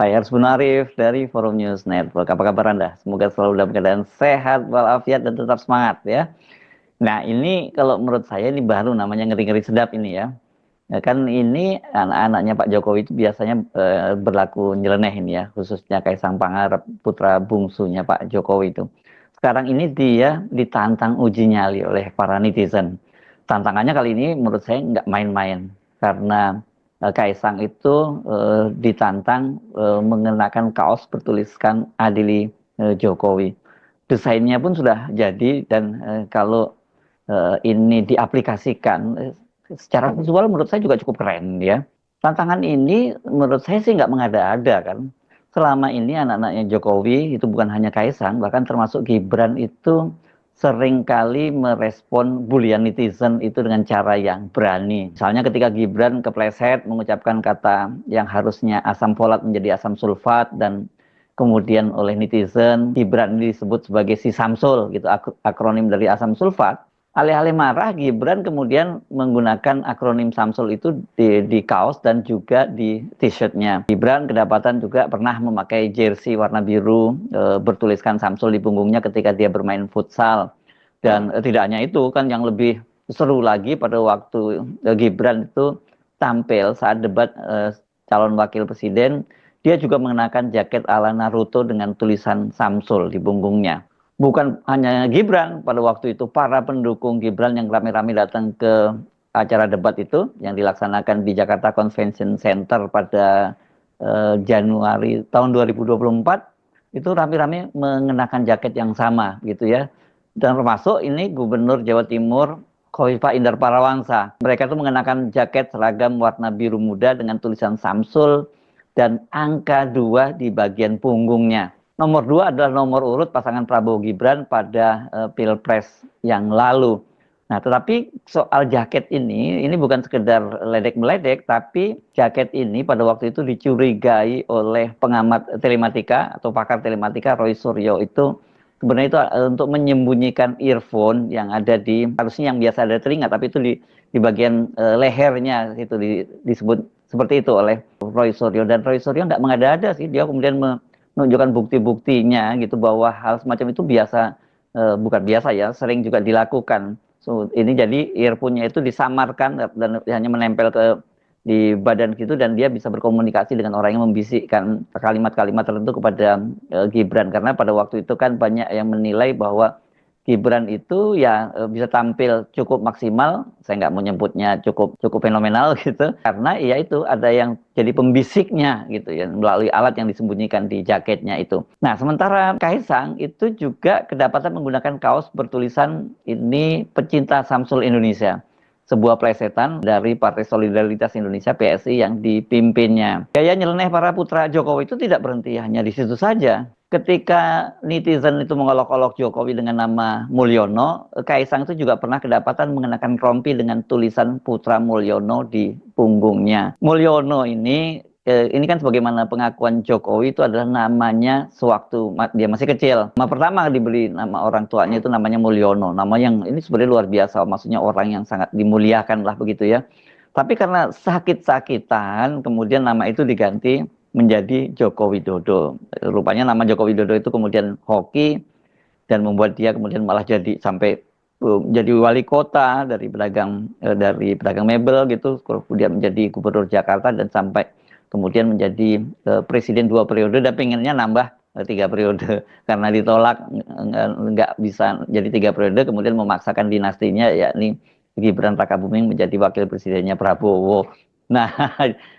Saya Arsbun Arif dari Forum News Network. Apa kabar Anda? Semoga selalu dalam keadaan sehat, walafiat, dan tetap semangat ya. Nah ini kalau menurut saya ini baru namanya ngeri-ngeri sedap ini ya. Kan ini anak-anaknya Pak Jokowi itu biasanya berlaku nyeleneh ini ya. Khususnya Kaisang Pangarep, putra bungsunya Pak Jokowi itu. Sekarang ini dia ditantang uji nyali oleh para netizen. Tantangannya kali ini menurut saya nggak main-main. Karena Kaisang itu ditantang mengenakan kaos bertuliskan Adili Jokowi. Desainnya pun sudah jadi dan kalau ini diaplikasikan secara visual menurut saya juga cukup keren ya. Tantangan ini menurut saya sih nggak mengada-ada kan. Selama ini anak-anaknya Jokowi itu bukan hanya Kaisang, bahkan termasuk Gibran itu seringkali merespon bulian netizen itu dengan cara yang berani. Misalnya ketika Gibran kepleset mengucapkan kata yang harusnya asam folat menjadi asam sulfat dan kemudian oleh netizen Gibran ini disebut sebagai si Samsul gitu, akronim dari asam sulfat. Alih-alih marah, Gibran kemudian menggunakan akronim Samsul itu di kaos dan juga di t-shirtnya. Gibran kedapatan juga pernah memakai jersey warna biru bertuliskan Samsul di punggungnya ketika dia bermain futsal. Dan tidak hanya itu, kan yang lebih seru lagi pada waktu Gibran itu tampil saat debat calon wakil presiden, dia juga mengenakan jaket ala Naruto dengan tulisan Samsul di punggungnya. Bukan hanya Gibran, pada waktu itu para pendukung Gibran yang rame-rame datang ke acara debat itu yang dilaksanakan di Jakarta Convention Center pada Januari tahun 2024 itu rame-rame mengenakan jaket yang sama gitu ya. Dan termasuk ini Gubernur Jawa Timur Khofifah Indar Parawansa. Mereka itu mengenakan jaket seragam warna biru muda dengan tulisan Samsul dan angka 2 di bagian punggungnya. Nomor 2 adalah nomor urut pasangan Prabowo Gibran pada Pilpres yang lalu. Nah, tetapi soal jaket ini bukan sekedar ledek-meledek, tapi jaket ini pada waktu itu dicurigai oleh pengamat telematika atau pakar telematika Roy Suryo itu sebenarnya itu untuk menyembunyikan earphone yang ada di, harusnya yang biasa ada telinga, tapi itu di bagian lehernya itu disebut seperti itu oleh Roy Suryo. Dan Roy Suryo nggak mengada-ada sih, dia kemudian menunjukkan bukti-buktinya gitu bahwa hal semacam itu biasa, bukan biasa ya, sering juga dilakukan. So, ini jadi earphone-nya itu disamarkan dan hanya menempel di badan gitu dan dia bisa berkomunikasi dengan orang yang membisikkan kalimat-kalimat tertentu kepada Gibran, karena pada waktu itu kan banyak yang menilai bahwa Gibran itu ya bisa tampil cukup maksimal, saya nggak mau nyebutnya cukup fenomenal gitu, karena ya itu ada yang jadi pembisiknya gitu ya melalui alat yang disembunyikan di jaketnya itu. Nah, sementara Kaisang itu juga kedapatan menggunakan kaos bertulisan ini pecinta Samsul Indonesia, sebuah plesetan dari Partai Solidaritas Indonesia PSI yang dipimpinnya. Gaya nyeleneh para putra Jokowi itu tidak berhenti hanya di situ saja. Ketika netizen itu mengolok-olok Jokowi dengan nama Mulyono, Kaisang itu juga pernah kedapatan mengenakan rompi dengan tulisan Putra Mulyono di punggungnya. Mulyono ini kan sebagaimana pengakuan Jokowi itu adalah namanya sewaktu dia masih kecil. Nama pertama diberi nama orang tuanya itu namanya Mulyono. Nama yang ini sebenarnya luar biasa, maksudnya orang yang sangat dimuliakan lah begitu ya. Tapi karena sakit-sakitan, kemudian nama itu diganti menjadi Joko Widodo. Rupanya nama Joko Widodo itu kemudian hoki dan membuat dia kemudian malah jadi sampai jadi wali kota dari pedagang mebel gitu, kemudian menjadi gubernur Jakarta dan sampai kemudian menjadi presiden 2 periode dan pengennya nambah 3 periode karena ditolak nggak bisa jadi 3 periode, kemudian memaksakan dinastinya yakni Gibran Rakabuming menjadi wakil presidennya Prabowo. Nah,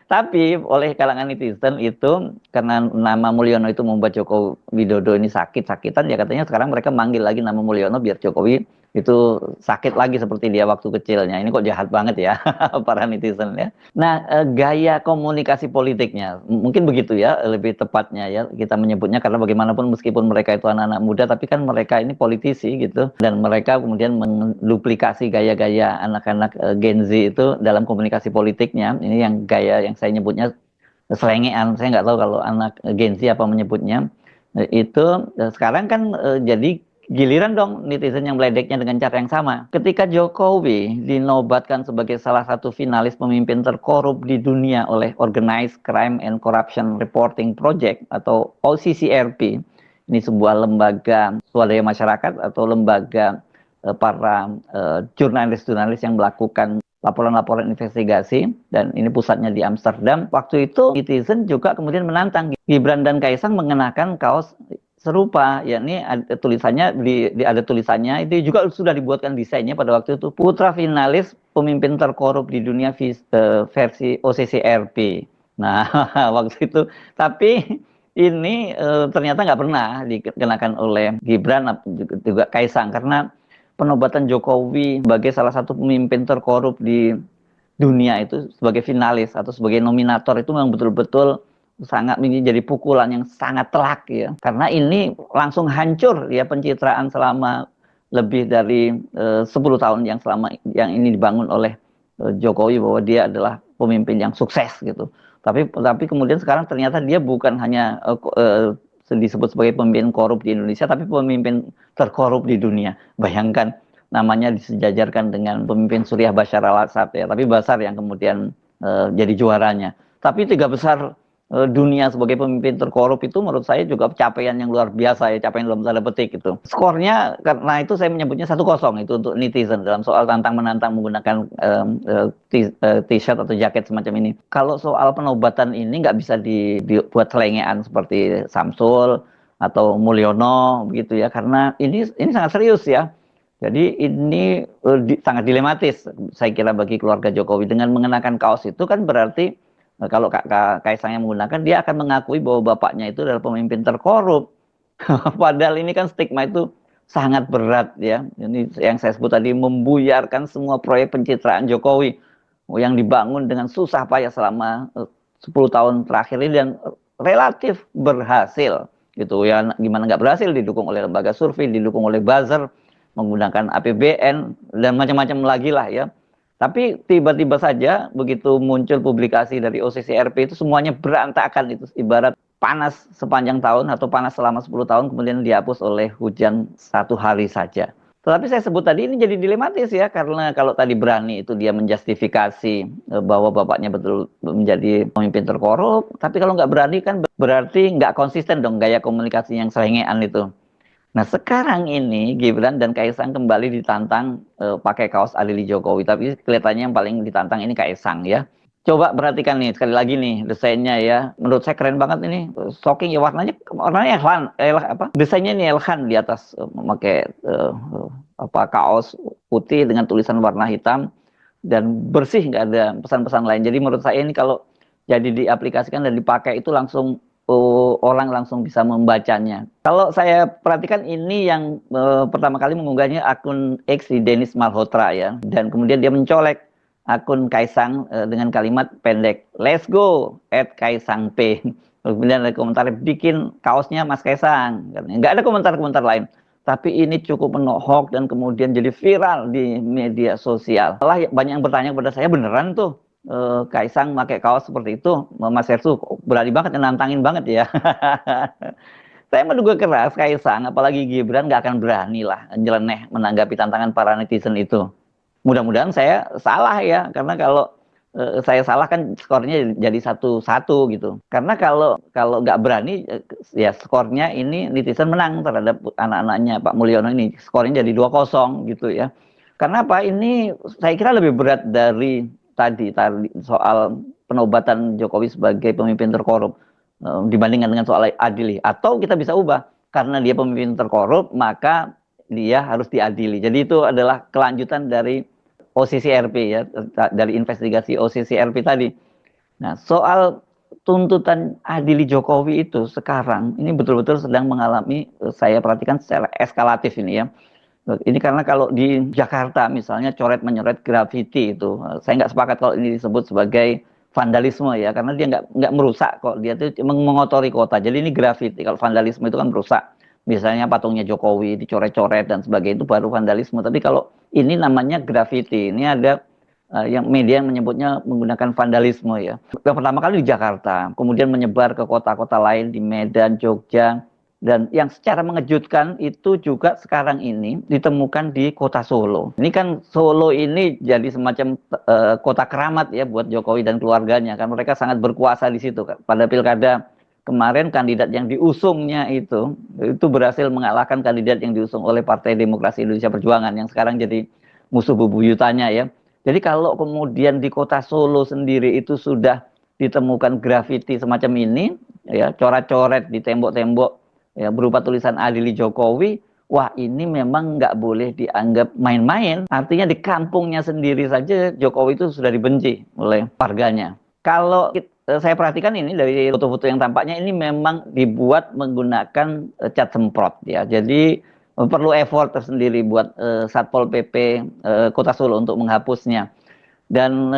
tapi oleh kalangan netizen itu karena nama Mulyono itu membuat Joko Widodo ini sakit-sakitan, ya katanya sekarang mereka manggil lagi nama Mulyono biar Jokowi itu sakit lagi seperti dia waktu kecilnya. Ini kok jahat banget ya para netizen ya. Nah, gaya komunikasi politiknya mungkin begitu ya lebih tepatnya ya kita menyebutnya, karena bagaimanapun meskipun mereka itu anak-anak muda tapi kan mereka ini politisi gitu dan mereka kemudian menduplikasi gaya-gaya anak-anak Gen Z itu dalam komunikasi politiknya. Ini yang gaya yang saya nyebutnya selengean. Saya nggak tahu kalau anak Gen Z apa menyebutnya. Itu sekarang kan jadi Giliran dong netizen yang meledeknya dengan cara yang sama. Ketika Jokowi dinobatkan sebagai salah satu finalis pemimpin terkorup di dunia oleh Organized Crime and Corruption Reporting Project atau OCCRP, ini sebuah lembaga swadaya masyarakat atau lembaga para jurnalis-jurnalis yang melakukan laporan-laporan investigasi, dan ini pusatnya di Amsterdam. Waktu itu netizen juga kemudian menantang Gibran dan Kaisang mengenakan kaos serupa, yakni ada tulisannya, itu juga sudah dibuatkan desainnya pada waktu itu, putra finalis pemimpin terkorup di dunia versi OCCRP. Nah, waktu itu, tapi ini ternyata nggak pernah dikenakan oleh Gibran juga Kaisang, karena penobatan Jokowi sebagai salah satu pemimpin terkorup di dunia itu sebagai finalis atau sebagai nominator itu memang betul-betul sangat menjadi pukulan yang sangat telak ya, karena ini langsung hancur ya pencitraan selama lebih dari 10 tahun yang ini dibangun oleh Jokowi, bahwa dia adalah pemimpin yang sukses gitu. Tapi kemudian sekarang ternyata dia bukan hanya disebut sebagai pemimpin korup di Indonesia, tapi pemimpin terkorup di dunia. Bayangkan, namanya disejajarkan dengan pemimpin Suriah Bashar al-Assad ya, tapi Bashar yang kemudian jadi juaranya. Tapi tiga besar dunia sebagai pemimpin terkorup itu menurut saya juga capaian yang luar biasa ya, capaian dalam tanda petik itu. Skornya, karena itu saya menyebutnya 1-0 itu untuk netizen dalam soal tantang-menantang menggunakan t-shirt atau jaket semacam ini. Kalau soal penobatan ini nggak bisa dibuat selengean seperti Samsul atau Mulyono begitu ya, karena ini sangat serius ya. Jadi ini sangat dilematis saya kira bagi keluarga Jokowi. Dengan mengenakan kaos itu kan berarti kalau Kaisang yang menggunakan, dia akan mengakui bahwa bapaknya itu adalah pemimpin terkorup. Padahal ini kan stigma itu sangat berat ya. Ini yang saya sebut tadi, membuyarkan semua proyek pencitraan Jokowi yang dibangun dengan susah payah selama 10 tahun terakhir ini, dan relatif berhasil gitu ya. Gimana nggak berhasil, didukung oleh lembaga survei, didukung oleh buzzer, menggunakan APBN dan macam-macam lagi lah ya. Tapi tiba-tiba saja begitu muncul publikasi dari OCCRP itu semuanya berantakan, itu ibarat panas sepanjang tahun atau panas selama 10 tahun kemudian dihapus oleh hujan 1 hari saja. Tetapi saya sebut tadi ini jadi dilematis ya, karena kalau tadi berani itu dia menjustifikasi bahwa bapaknya betul menjadi pemimpin terkorup, tapi kalau nggak berani kan berarti nggak konsisten dong gaya komunikasi yang selengean itu. Nah sekarang ini Gibran dan Kaisang kembali ditantang pakai kaos Adili Jokowi, tapi kelihatannya yang paling ditantang ini Kaisang ya. Coba perhatikan nih sekali lagi nih desainnya ya, menurut saya keren banget ini, shocking ya, warnanya Elhan, desainnya ini Elhan di atas memakai kaos putih dengan tulisan warna hitam dan bersih, nggak ada pesan-pesan lain. Jadi menurut saya ini kalau jadi diaplikasikan dan dipakai itu langsung orang langsung bisa membacanya. Kalau saya perhatikan ini yang pertama kali mengunggahnya akun X di Denis Malhotra ya, dan kemudian dia mencolek akun Kaisang dengan kalimat pendek, "Let's go @kaisangp." Kemudian ada komentar, "Bikin kaosnya Mas Kaisang." Nggak ada komentar-komentar lain. Tapi ini cukup menohok dan kemudian jadi viral di media sosial. Setelah banyak yang bertanya kepada saya, beneran tuh Kaisang pakai kaos seperti itu, Mas Hersu berani banget, nantangin banget ya. Saya menduga keras Kaisang, apalagi Gibran, nggak akan berani lah nyeleneh menanggapi tantangan para netizen itu. Mudah-mudahan saya salah ya, karena kalau saya salah kan skornya jadi 1-1 gitu. Karena kalau nggak berani ya skornya ini netizen menang terhadap anak-anaknya Pak Mulyono ini, skornya jadi 2-0 gitu ya. Karena apa? Ini saya kira lebih berat dari tadi soal penobatan Jokowi sebagai pemimpin terkorup dibandingkan dengan soal adili. Atau kita bisa ubah, karena dia pemimpin terkorup maka dia harus diadili. Jadi itu adalah kelanjutan dari OCCRP ya, dari investigasi OCCRP tadi. Nah, soal tuntutan adili Jokowi itu sekarang ini betul-betul sedang mengalami, saya perhatikan secara eskalatif ini ya. Ini karena kalau di Jakarta misalnya coret-menyoret grafiti itu, saya nggak sepakat kalau ini disebut sebagai vandalisme ya, karena dia nggak merusak kok, dia itu mengotori kota. Jadi ini grafiti, kalau vandalisme itu kan merusak. Misalnya patungnya Jokowi dicoret-coret dan sebagainya, itu baru vandalisme. Tapi kalau ini namanya grafiti, ini ada yang media yang menyebutnya menggunakan vandalisme ya. Yang pertama kali di Jakarta, kemudian menyebar ke kota-kota lain di Medan, Jogja, Dan yang secara mengejutkan itu juga sekarang ini ditemukan di kota Solo. Ini kan Solo ini jadi semacam kota keramat ya buat Jokowi dan keluarganya. Kan mereka sangat berkuasa di situ. Pada pilkada kemarin kandidat yang diusungnya itu berhasil mengalahkan kandidat yang diusung oleh Partai Demokrasi Indonesia Perjuangan yang sekarang jadi musuh bebuyutannya ya. Jadi kalau kemudian di kota Solo sendiri itu sudah ditemukan grafiti semacam ini, ya coret-coret di tembok-tembok ya berupa tulisan Adili Jokowi, wah ini memang nggak boleh dianggap main-main. Artinya di kampungnya sendiri saja Jokowi itu sudah dibenci oleh warganya. Kalau saya perhatikan ini dari foto-foto yang tampaknya ini memang dibuat menggunakan cat semprot ya. Jadi perlu effort tersendiri buat Satpol PP Kota Solo untuk menghapusnya. Dan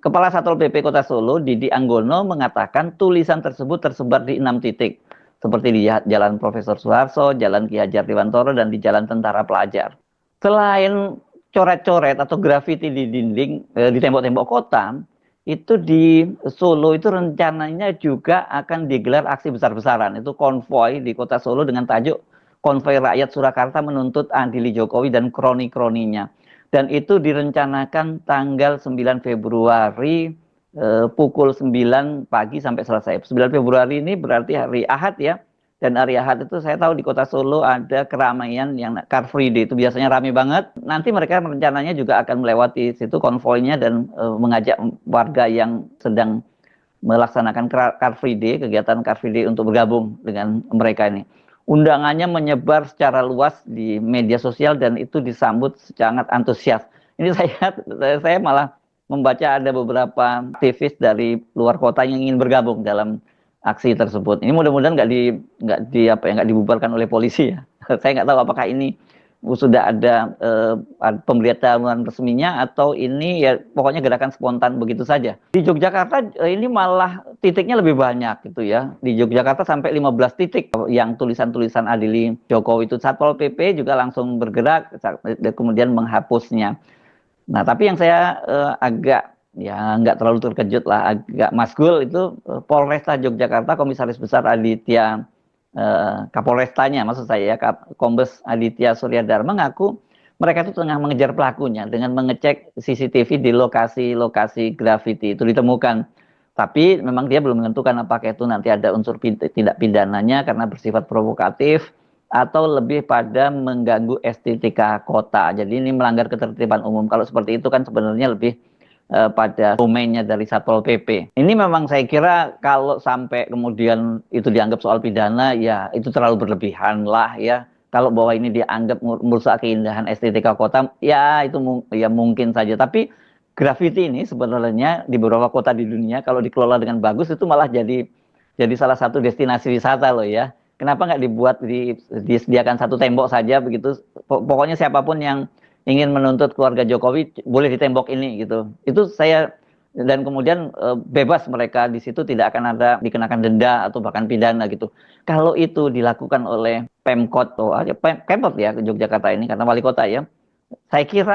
Kepala Satpol PP Kota Solo, Didi Anggono, mengatakan tulisan tersebut tersebar di 6 titik. Seperti di Jalan Profesor Soeharto, Jalan Ki Hajar Dewantoro, dan di Jalan Tentara Pelajar. Selain coret-coret atau grafiti di dinding, di tembok-tembok kota, itu di Solo itu rencananya juga akan digelar aksi besar-besaran. Itu konvoi di Kota Solo dengan tajuk Konvoi Rakyat Surakarta Menuntut Adili Jokowi dan Kroni-kroninya. Dan itu direncanakan tanggal 9 Februari pukul 9 pagi sampai selesai. 9 Februari ini berarti hari Ahad ya. Dan hari Ahad itu saya tahu di Kota Solo ada keramaian yang Car Free Day, itu biasanya ramai banget. Nanti mereka rencananya juga akan melewati situ konvoinya dan mengajak warga yang sedang melaksanakan Car Free Day, kegiatan Car Free Day untuk bergabung dengan mereka ini. Undangannya menyebar secara luas di media sosial dan itu disambut sangat antusias. Ini saya malah membaca ada beberapa aktivis dari luar kota yang ingin bergabung dalam aksi tersebut. Ini mudah-mudahan nggak dibubarkan oleh polisi ya. Saya nggak tahu apakah ini sudah ada pemberitahuan resminya atau ini ya pokoknya gerakan spontan begitu saja. Di Yogyakarta ini malah titiknya lebih banyak gitu ya. Di Yogyakarta sampai 15 titik yang tulisan-tulisan Adili Jokowi itu. Satpol PP juga langsung bergerak kemudian menghapusnya. Nah, tapi yang saya agak ya nggak terlalu terkejut lah, agak masgul itu Polresta Yogyakarta, Komisaris Besar Aditya Kapolrestanya maksud saya ya, Kombes Aditya Suryadar mengaku mereka itu tengah mengejar pelakunya dengan mengecek CCTV di lokasi-lokasi grafiti itu ditemukan. Tapi memang dia belum menentukan apakah itu nanti ada unsur tindak pidananya karena bersifat provokatif atau lebih pada mengganggu estetika kota. Jadi ini melanggar ketertiban umum. Kalau seperti itu kan sebenarnya lebih pada domainnya dari Satpol PP. Ini memang saya kira kalau sampai kemudian itu dianggap soal pidana, ya itu terlalu berlebihan lah ya. Kalau bahwa ini dianggap merusak keindahan estetika kota, ya itu ya mungkin saja. Tapi graffiti ini sebenarnya di beberapa kota di dunia kalau dikelola dengan bagus itu malah jadi salah satu destinasi wisata loh ya. Kenapa nggak disediakan satu tembok saja begitu? Pokoknya siapapun yang ingin menuntut keluarga Jokowi boleh di tembok ini gitu. Itu saya dan kemudian bebas mereka di situ tidak akan ada dikenakan denda atau bahkan pidana gitu. Kalau itu dilakukan oleh Pemkot atau Pemkot ya Yogyakarta ini karena wali kota ya. Saya kira